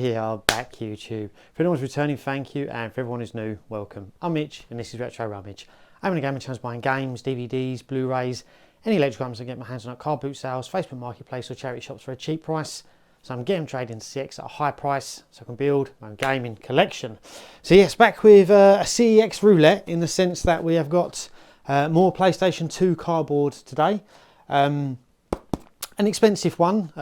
We are back, YouTube. For anyone's returning, thank you, and for everyone who's new, welcome. I'm Mitch, and this is Retro Rummage. I'm in a gaming channel buying games, DVDs, Blu-rays, any electrical items I get my hands on at car boot sales, Facebook Marketplace, or charity shops for a cheap price. So I'm getting trading CX at a high price, so I can build my own gaming collection. So yes, back with a CEX roulette, in the sense that we have got more PlayStation 2 cardboard today. An expensive one.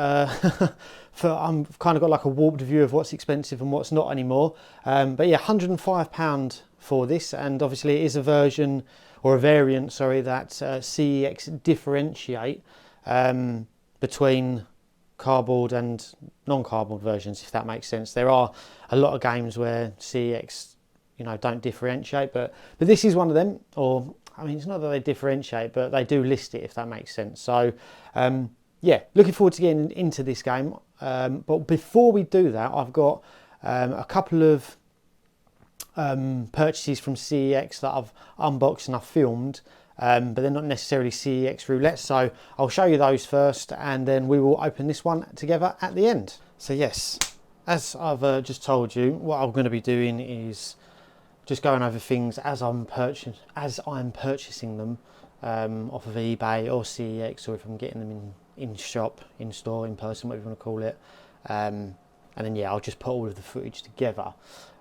I've kind of got like a warped view of what's expensive and what's not anymore. But yeah, £105 for this, and obviously it is a version or a variant, sorry, that CEX differentiate between cardboard and non-cardboard versions, if that makes sense. There are a lot of games where CEX, don't differentiate, but this is one of them. Or I mean, it's not that they differentiate, but they do list it, if that makes sense. So yeah, looking forward to getting into this game. But before we do that, I've got a couple of purchases from CEX that I've unboxed and I've filmed, but they're not necessarily CEX roulette. So I'll show you those first, and then we will open this one together at the end. So yes, as I've just told you, what I'm going to be doing is just going over things as I'm purchasing them off of eBay or CEX, or if I'm getting them in shop, in store, in person, whatever you want to call it. And then yeah, I'll just put all of the footage together,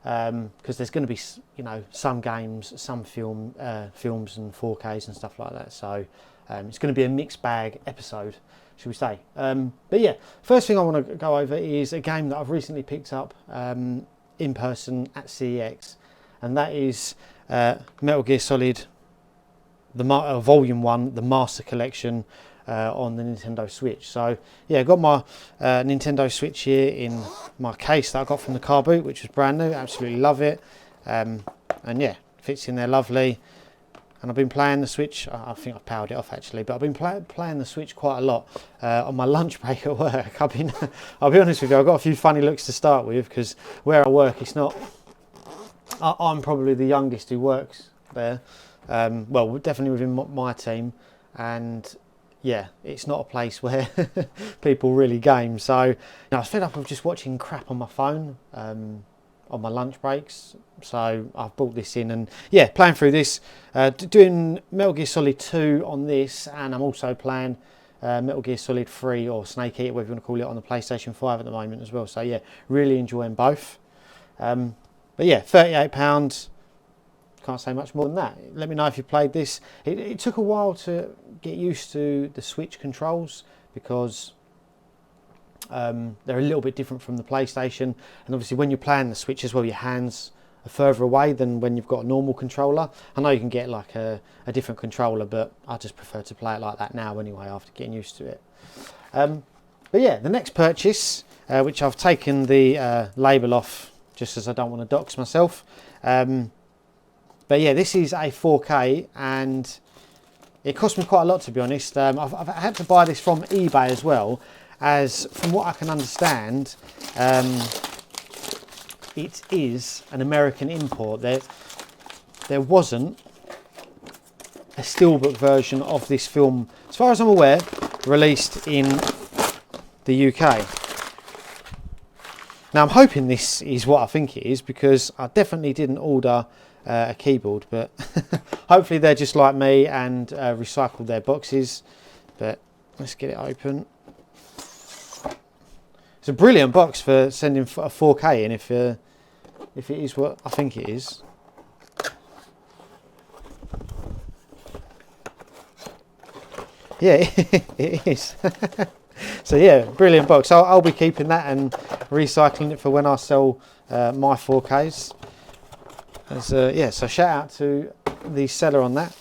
because there's going to be some games, some films and 4Ks and stuff like that. So it's going to be a mixed bag episode, should we say. But yeah, first thing I want to go over is a game that I've recently picked up in person at CEX, and that is Metal Gear Solid, the Volume 1, the Master Collection, on the Nintendo Switch. So yeah, I got my Nintendo Switch here in my case that I got from the car boot, which was brand new. Absolutely love it, and yeah, fits in there lovely. And I've been playing the Switch. I think I've powered it off actually, but I've been playing the Switch quite a lot on my lunch break at work. I'll be honest with you, I've got a few funny looks to start with, because where I work, it's not. I'm probably the youngest who works there. Well, definitely within my team, and yeah, it's not a place where people really game. So I was fed up of just watching crap on my phone on my lunch breaks. So I've brought this in, and yeah, playing through this, doing Metal Gear Solid 2 on this, and I'm also playing Metal Gear Solid 3 or Snake Eater, whatever you want to call it, on the PlayStation 5 at the moment as well. So yeah, really enjoying both. But yeah, £38. Can't say much more than that. Let me know if you played this. It took a while to get used to the Switch controls, because they're a little bit different from the PlayStation, and obviously when you're playing the Switch as well, your hands are further away than when you've got a normal controller. I know you can get like a different controller, but I just prefer to play it like that now anyway, after getting used to it. But yeah, the next purchase, which I've taken the label off just as I don't want to dox myself. But yeah, this is a 4K, and it cost me quite a lot, to be honest. I've had to buy this from eBay as well, as from what I can understand, it is an American import. There wasn't a Steelbook version of this film, as far as I'm aware, released in the UK. Now I'm hoping this is what I think it is, because I definitely didn't order a keyboard, but hopefully they're just like me and recycled their boxes. But let's get it open. It's a brilliant box for sending a 4K in, if it is what I think it is. Yeah, it is. So yeah, brilliant box. I'll be keeping that and recycling it for when I sell my 4Ks. Yeah, so shout out to the seller on that.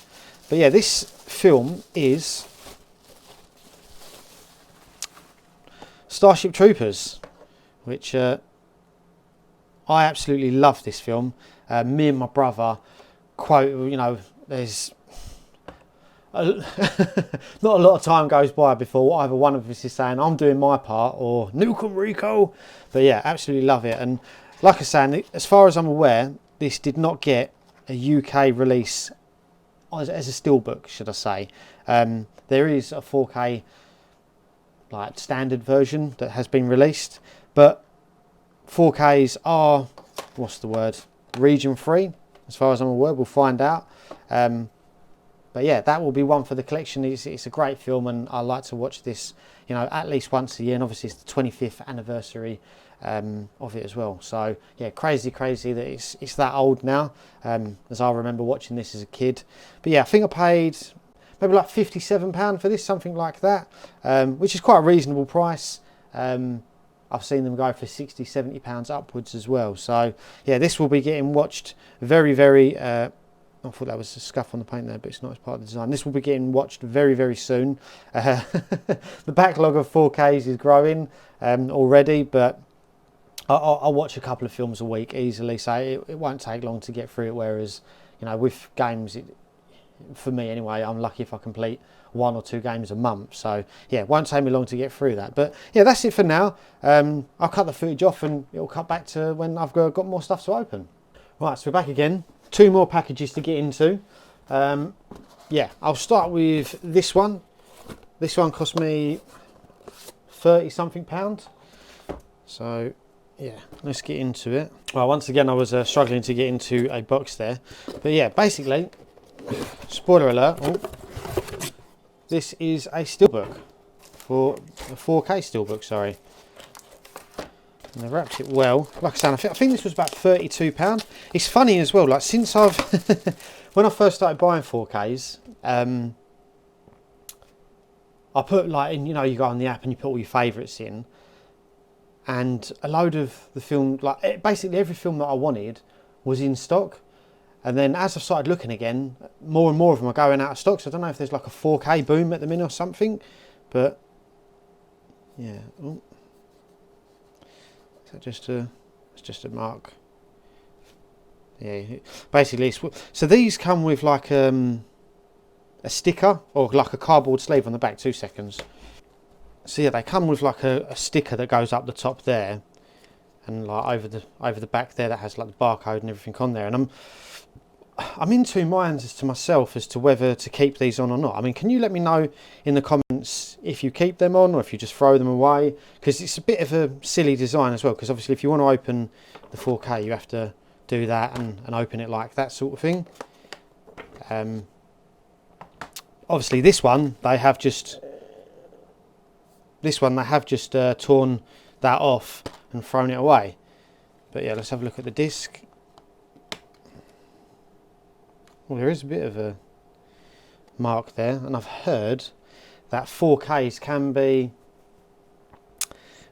But yeah, this film is Starship Troopers, which I absolutely love this film. Me and my brother quote, there's not a lot of time goes by before either one of us is saying, I'm doing my part, or Nuke 'em Rico. But yeah, absolutely love it. And like I was saying, as far as I'm aware, this did not get a UK release as a steelbook, should I say. There is a 4K like standard version that has been released, but 4Ks are, what's the word, region free, as far as I'm aware. We'll find out. But yeah, that will be one for the collection. It's a great film, and I like to watch this, you know, at least once a year. And obviously, it's the 25th anniversary of it as well. So yeah, crazy that it's that old now. As I remember watching this as a kid. But yeah, I think I paid maybe like £57 for this, something like that, which is quite a reasonable price. I've seen them go for £60-70 upwards as well. So yeah, this will be getting watched very. I thought that was a scuff on the paint there, but it's not, as part of the design. This will be getting watched very soon. The backlog of 4Ks is growing already, but I'll watch a couple of films a week easily, so it won't take long to get through it. Whereas, you know, with games, for me anyway, I'm lucky if I complete 1 or 2 games a month. So yeah, it won't take me long to get through that. But yeah, that's it for now. I'll cut the footage off and it'll cut back to when I've got more stuff to open. Right, so we're back again. 2 more packages to get into. Yeah, I'll start with this one. This one cost me £30-something. So yeah, let's get into it. Well, once again, I was struggling to get into a box there. But yeah, basically, spoiler alert, this is a Steelbook, for a 4K Steelbook, sorry. And they wrapped it well. Like I said, I think this was about £32. It's funny as well, like since I've, when I first started buying 4Ks, I put like in, you know, you go on the app and you put all your favourites in. And a load of the film, like basically every film that I wanted was in stock. And then as I've started looking again, more and more of them are going out of stock. So I don't know if there's like a 4K boom at the minute or something. But yeah. Ooh. Is that it's just a mark? Yeah. Basically, so these come with like a sticker or like a cardboard sleeve on the back. 2 seconds. So yeah, they come with like a sticker that goes up the top there, and like over the back there that has like the barcode and everything on there. And I'm in 2 minds as to myself as to whether to keep these on or not. I mean, can you let me know in the comments if you keep them on or if you just throw them away? Because it's a bit of a silly design as well. Because obviously, if you want to open the 4K, you have to do that and open it like that sort of thing. Obviously, this one they have just torn that off and thrown it away. But yeah, let's have a look at the disc. Well, there is a bit of a mark there, and I've heard that 4Ks can be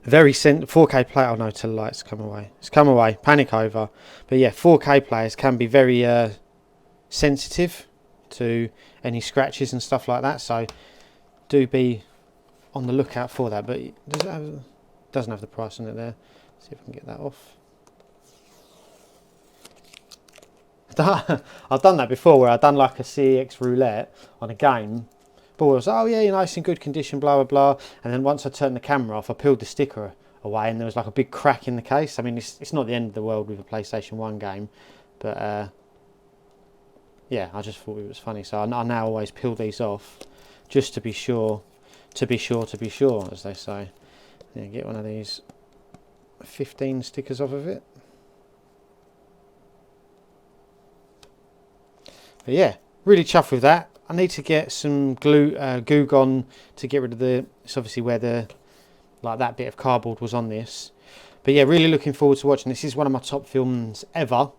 very 4K player. Oh no, till the lights come away. It's come away. Panic over. But yeah, 4K players can be very sensitive to any scratches and stuff like that. So do be on the lookout for that. But doesn't have the price on it there. Let's see if I can get that off. I've done that before, where I've done like a CEX roulette on a game. But I was, oh yeah, you know, it's in good condition, blah, blah, blah. And then once I turned the camera off, I peeled the sticker away and there was like a big crack in the case. I mean, it's not the end of the world with a PlayStation 1 game. But yeah, I just thought it was funny. So I now always peel these off just to be sure, as they say. Yeah, get one of these 15 stickers off of it. But yeah, really chuffed with that. I need to get some goo gone to get rid of it's obviously where that bit of cardboard was on this. But yeah, really looking forward to watching this. This is one of my top films ever.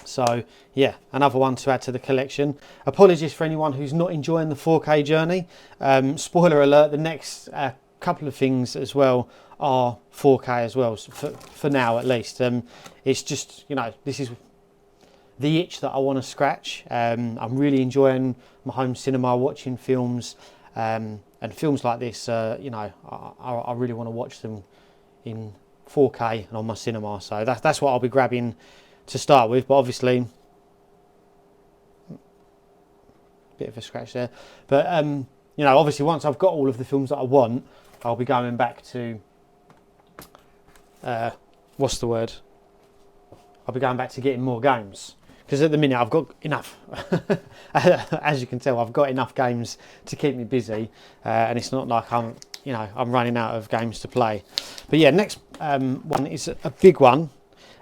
So yeah, another one to add to the collection. Apologies for anyone who's not enjoying the 4K journey. Spoiler alert, the next couple of things as well are 4K as well, for now at least. It's just, you know, this is the itch that I want to scratch. I'm really enjoying my home cinema, watching films, and films like this. You know, I really want to watch them in 4K and on my cinema. So that's what I'll be grabbing to start with. But obviously, bit of a scratch there. But you know, obviously, once I've got all of the films that I want, I'll be going back to what's the word? I'll be going back to getting more games. Because at the minute I've got enough, as you can tell, I've got enough games to keep me busy, and it's not like I'm you know, I'm running out of games to play. But yeah, next one is a big one,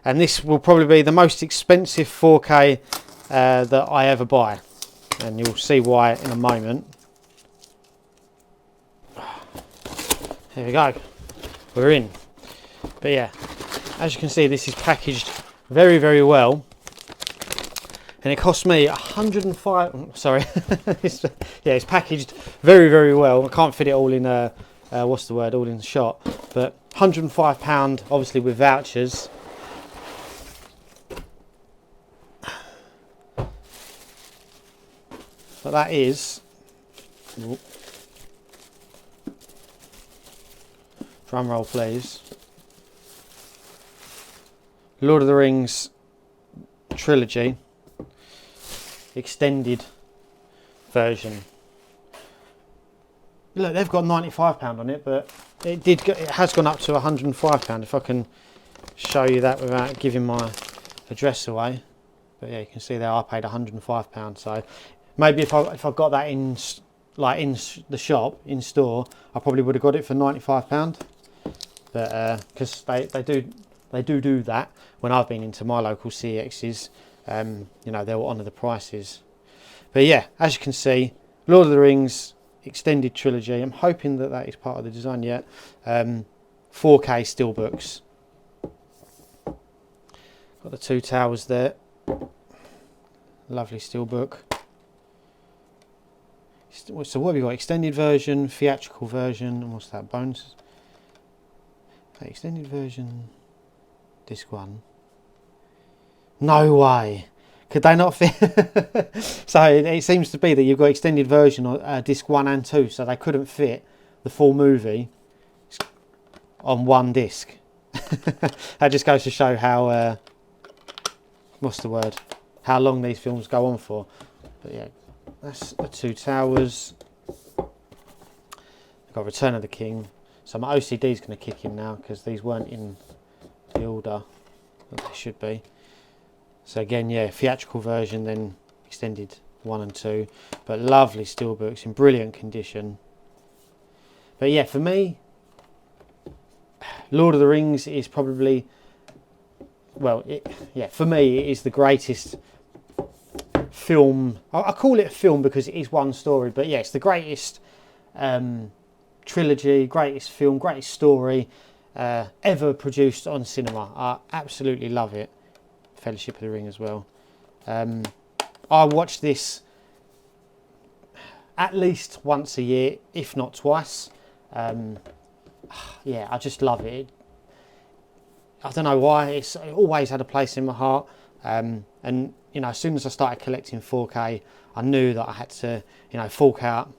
and this will probably be the most expensive 4K that I ever buy, and you'll see why in a moment. Here we go, we're in. But yeah, as you can see, this is packaged very, very well, and it cost me 105. Sorry, yeah, it's packaged very, very well. I can't fit it all in what's the word? All in the shot, but £105, obviously with vouchers. But that is. Drum roll, please. Lord of the Rings trilogy extended version. Look, they've got £95 on it, but it has gone up to £105 if I can show you that without giving my address away. But yeah, you can see there I paid £105. So maybe if I got that in the shop in store, I probably would have got it for £95. But because they do that when I've been into my local CEXs, you know, they'll honour the prices. But yeah, as you can see, Lord of the Rings extended trilogy. I'm hoping that is part of the design yet. 4K steelbooks. Got the two towers there. Lovely steelbook. So what have we got? Extended version, theatrical version, and what's that? Bones. Okay, extended version. Disc 1. No way. Could they not fit? So it seems to be that you've got extended version on disc 1 and 2, so they couldn't fit the full movie on one disc. That just goes to show how what's the word? How long these films go on for. But yeah, that's the two towers. I've got Return of the King. So my OCD is going to kick in now because these weren't in the order that they should be. So again, yeah, theatrical version, then extended 1 and 2, but lovely steelbooks in brilliant condition. But yeah, for me, Lord of the Rings is probably, well, for me, it is the greatest film. I call it a film because it is one story, but yeah, it's the greatest trilogy, greatest film, greatest story ever produced on cinema. I absolutely love it. Fellowship of the Ring as well. I watch this at least once a year, if not twice. Yeah, I just love it. I don't know why, it always had a place in my heart. And you know, as soon as I started collecting 4K, I knew that I had to, you know, fork out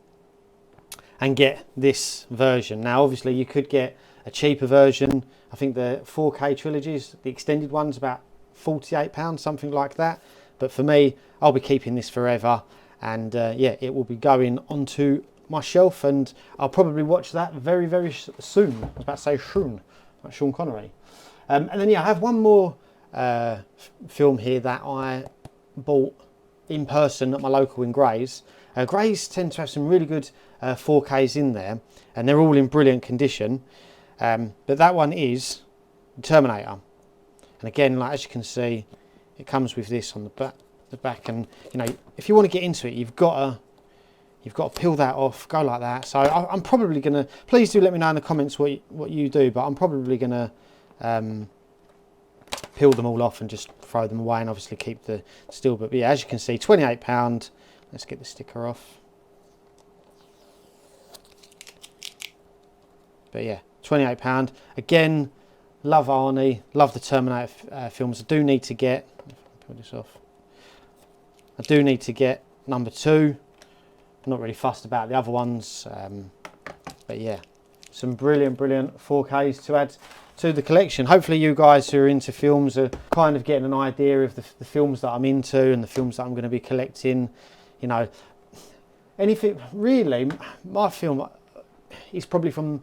and get this version. Now, obviously, you could get a cheaper version. I think the 4K trilogies, the extended one's about £48, something like that. But for me, I'll be keeping this forever, and yeah, it will be going onto my shelf, and I'll probably watch that very, very soon. I was about to say soon, like Sean Connery. And then yeah, I have one more film here that I bought in person at my local in Grays. Grays tend to have some really good 4Ks in there, and they're all in brilliant condition. But that one is Terminator. And again, like as you can see, it comes with this on the back, and you know, if you want to get into it, you've got to peel that off, go like that. So I'm probably gonna. Please do let me know in the comments what you do, but I'm probably gonna peel them all off and just throw them away, and obviously keep the steelbook. But yeah, as you can see, £28. Let's get the sticker off. But yeah, £28 again. Love Arnie, love the Terminator films. I do need to get, pull this off. I do need to get number 2. I'm not really fussed about the other ones, but yeah, some brilliant 4Ks to add to the collection. Hopefully you guys who are into films are kind of getting an idea of the films that I'm into and the films that I'm going to be collecting. You know, anything really. My film is probably from,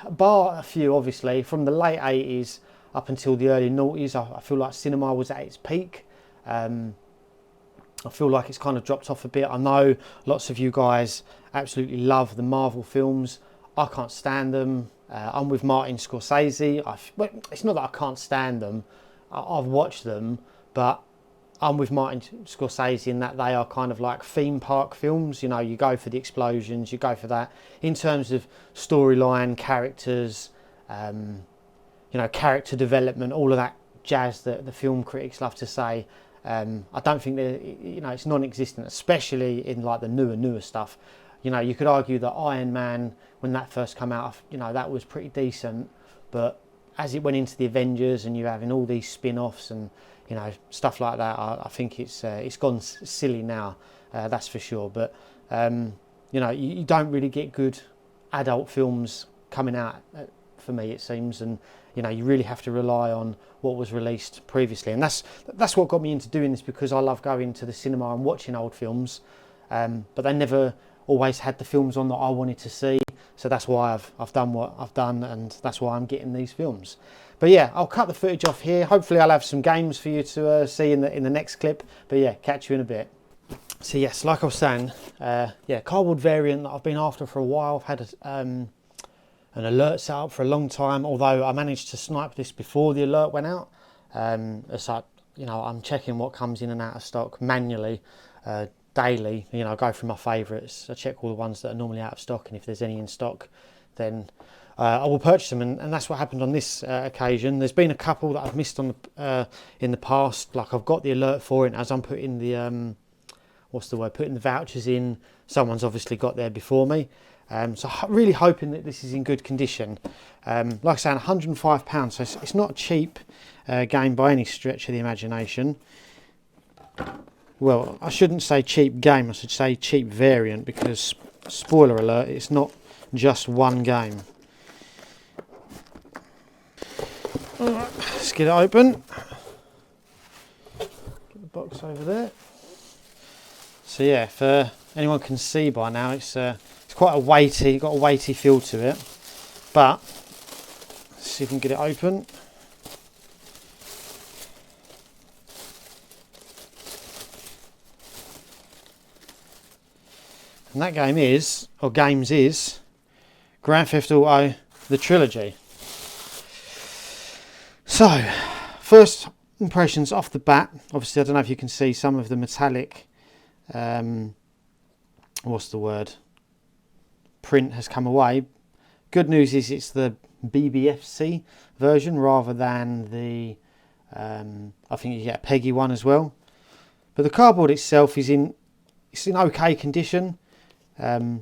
bar a few obviously, from the late 80s up until the early 90s. I feel like cinema was at its peak. I feel like it's kind of dropped off a bit. I know lots of you guys absolutely love the Marvel films. I can't stand them. I'm with Martin Scorsese. Well, it's not that I can't stand them. I've watched them, but I'm with Martin Scorsese in that they are kind of like theme park films. You know, you go for the explosions, you go for that. In terms of storyline, characters, you know, character development, all of that jazz that the film critics love to say. I don't think that, you know, it's non-existent, especially in like the newer stuff. You know, you could argue that Iron Man, when that first came out, you know, that was pretty decent, but as it went into the Avengers and you're having all these spin-offs and, you know, stuff like that, I think it's gone silly now, that's for sure. But you know, you don't really get good adult films coming out, for me it seems, and you know, you really have to rely on what was released previously, and that's what got me into doing this, because I love going to the cinema and watching old films, but they never always had the films on that I wanted to see, so that's why I've done what I've done, and that's why I'm getting these films. But yeah, I'll cut the footage off here. Hopefully I'll have some games for you to see in the next clip, but yeah, catch you in a bit. So yes, like I was saying, yeah, cardboard variant that I've been after for a while. I've had an alert set up for a long time, although I managed to snipe this before the alert went out. It's like, you know, I'm checking what comes in and out of stock manually, daily. You know, I go through my favourites. I check all the ones that are normally out of stock, and if there's any in stock, then I will purchase them. And that's what happened on this occasion. There's been a couple that I've missed on the in the past. Like, I've got the alert for it, as I'm putting the putting the vouchers in, someone's obviously got there before me. So really hoping that this is in good condition. Like I say, £105, so it's not a cheap game by any stretch of the imagination. Well, I shouldn't say cheap game, I should say cheap variant, because, spoiler alert, it's not just one game. Alright, let's get it open. Get the box over there. So yeah, if anyone can see by now, it's quite got a weighty feel to it, but let's see if we can get it open. And that game is, or games is, Grand Theft Auto, the trilogy. So, first impressions off the bat, obviously I don't know if you can see some of the metallic, print has come away. Good news is it's the BBFC version rather than the, I think you get a Peggy one as well. But the cardboard itself is in okay condition. Yeah,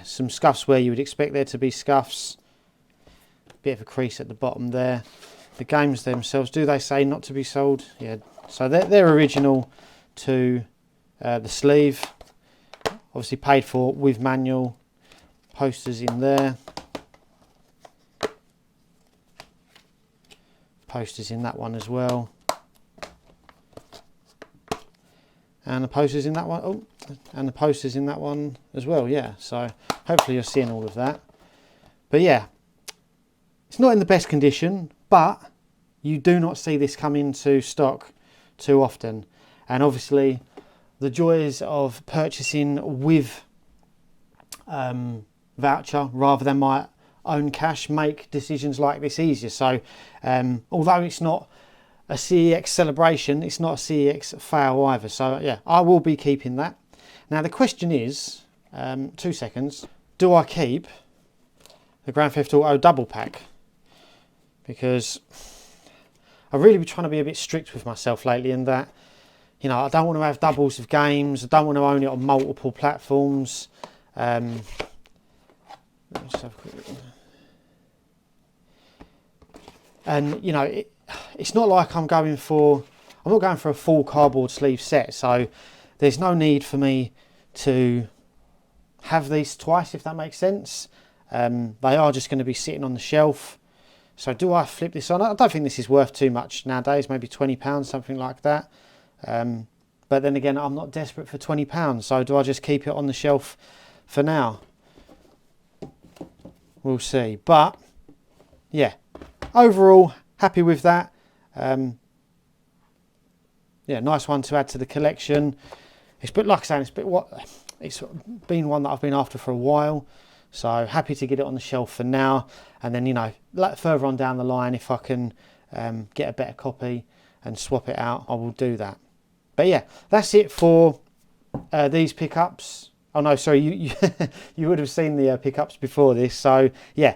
some scuffs where you would expect there to be scuffs. Bit of a crease at the bottom there. The games themselves, do they say not to be sold? Yeah, so they're original to the sleeve. Obviously paid for with manual. Posters in there. Posters in that one as well. And the posters in that one. Oh, and the posters in that one as well. Yeah, so hopefully you're seeing all of that. But yeah, it's not in the best condition, but you do not see this come into stock too often. And obviously the joys of purchasing with voucher rather than my own cash make decisions like this easier. So although it's not a CEX celebration, it's not a CEX fail either. So yeah, I will be keeping that. Now the question is, 2 seconds, do I keep the Grand Theft Auto double pack? Because I've really been trying to be a bit strict with myself lately in that, you know, I don't want to have doubles of games. I don't want to own it on multiple platforms. Let me just have a quick look. And you know, it's not like I'm not going for a full cardboard sleeve set. So there's no need for me to have these twice, if that makes sense. They are just going to be sitting on the shelf. So do I flip this on? I don't think this is worth too much nowadays, maybe £20, something like that. But then again, I'm not desperate for £20, so do I just keep it on the shelf for now? We'll see. But yeah, overall, happy with that. Yeah, nice one to add to the collection. It's, but like I say, it's been one that I've been after for a while. So happy to get it on the shelf for now, and then, you know, further on down the line, if I can get a better copy and swap it out, I will do that. But yeah, that's it for these pickups. Oh no, sorry, you you would have seen the pickups before this. So yeah,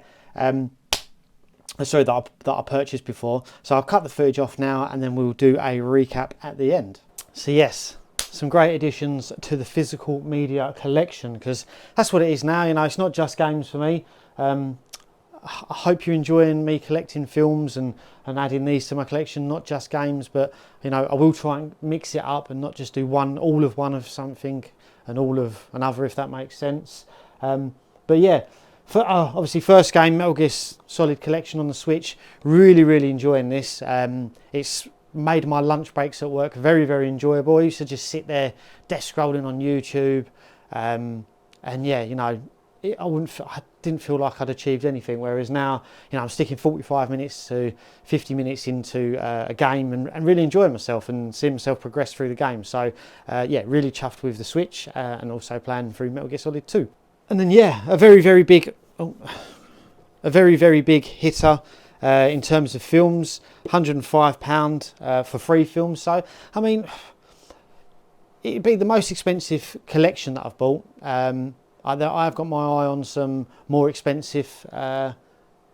sorry, that I purchased before. So I'll cut the footage off now, and then we'll do a recap at the end. So yes, some great additions to the physical media collection, because that's what it is now. You know, it's not just games for me. I hope you're enjoying me collecting films and adding these to my collection, not just games, but, you know, I will try and mix it up and not just do all of one of something and all of another, if that makes sense. But yeah, for obviously first game, Metal Gear Solid Collection on the Switch, really enjoying this. It's made my lunch breaks at work very, very enjoyable. I used to just sit there desk scrolling on YouTube, and yeah, you know, I didn't feel like I'd achieved anything, whereas now, you know, I'm sticking 45 minutes to 50 minutes into a game and really enjoying myself and seeing myself progress through the game. So yeah, really chuffed with the Switch, and also playing through Metal Gear Solid 2. And then yeah, a very big hitter in terms of films, £105 for 3 films. So I mean, it'd be the most expensive collection that I've bought. I've got my eye on some more expensive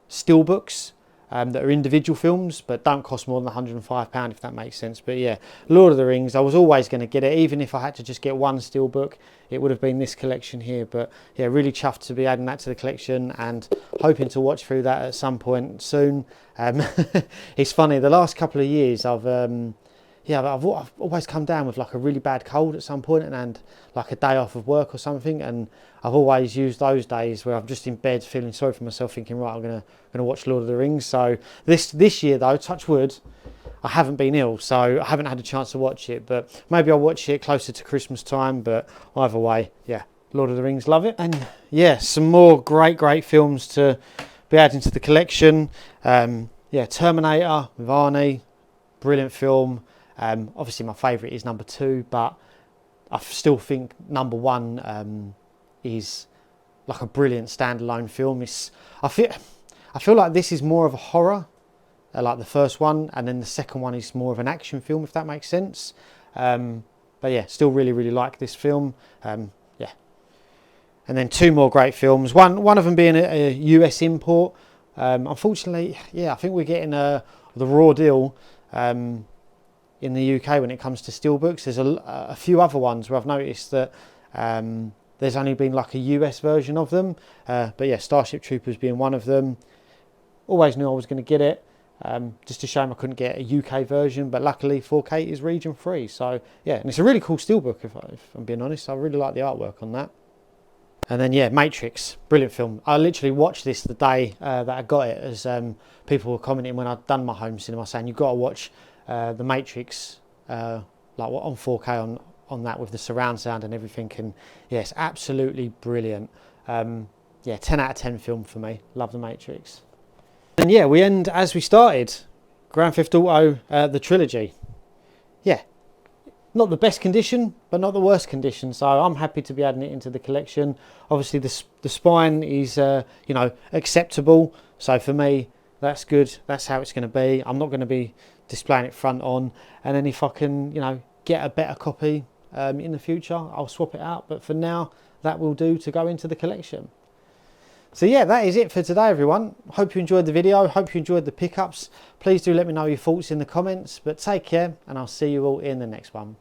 steelbooks that are individual films, but don't cost more than £105, if that makes sense. But yeah, Lord of the Rings, I was always going to get it, even if I had to just get one steelbook. It would have been this collection here. But yeah, really chuffed to be adding that to the collection and hoping to watch through that at some point soon. It's funny, the last couple of years I've always come down with like a really bad cold at some point, and like a day off of work or something, and I've always used those days where I'm just in bed feeling sorry for myself, thinking, right, I'm gonna watch Lord of the Rings. So this year though, touch wood, I haven't been ill, so I haven't had a chance to watch it, but maybe I'll watch it closer to Christmas time. But either way, yeah, Lord of the Rings, love it. And yeah, some more great films to be adding to the collection. Yeah, Terminator with Arnie, brilliant film. Obviously my favourite is number 2, but I still think number 1 is like a brilliant standalone film. I feel like this is more of a horror, like the first one, and then the second one is more of an action film, if that makes sense. But yeah, still really like this film. Yeah, and then 2 more great films. One of them being a US import. Unfortunately, yeah, I think we're getting the raw deal in the UK when it comes to steelbooks. There's a few other ones where I've noticed that there's only been like a US version of them, but yeah, Starship Troopers being one of them. Always knew I was going to get it. Just a shame I couldn't get a UK version, but luckily 4K is region free. So yeah, and it's a really cool steelbook, if I'm being honest. I really like the artwork on that. And then yeah, Matrix, brilliant film. I literally watched this the day that I got it, as people were commenting when I'd done my home cinema saying you've got to watch the Matrix like on 4K on that with the surround sound and everything. And yeah, it's absolutely brilliant. Yeah, 10 out of 10 film for me. Love the Matrix. And yeah, we end as we started. Grand Theft Auto, the trilogy. Yeah, not the best condition, but not the worst condition. So I'm happy to be adding it into the collection. Obviously, the spine is you know, acceptable. So for me, that's good. That's how it's going to be. I'm not going to be displaying it front on. And then if I can, you know, get a better copy in the future, I'll swap it out. But for now, that will do to go into the collection. So yeah, that is it for today, everyone. Hope you enjoyed the video. Hope you enjoyed the pickups. Please do let me know your thoughts in the comments. But take care, and I'll see you all in the next one.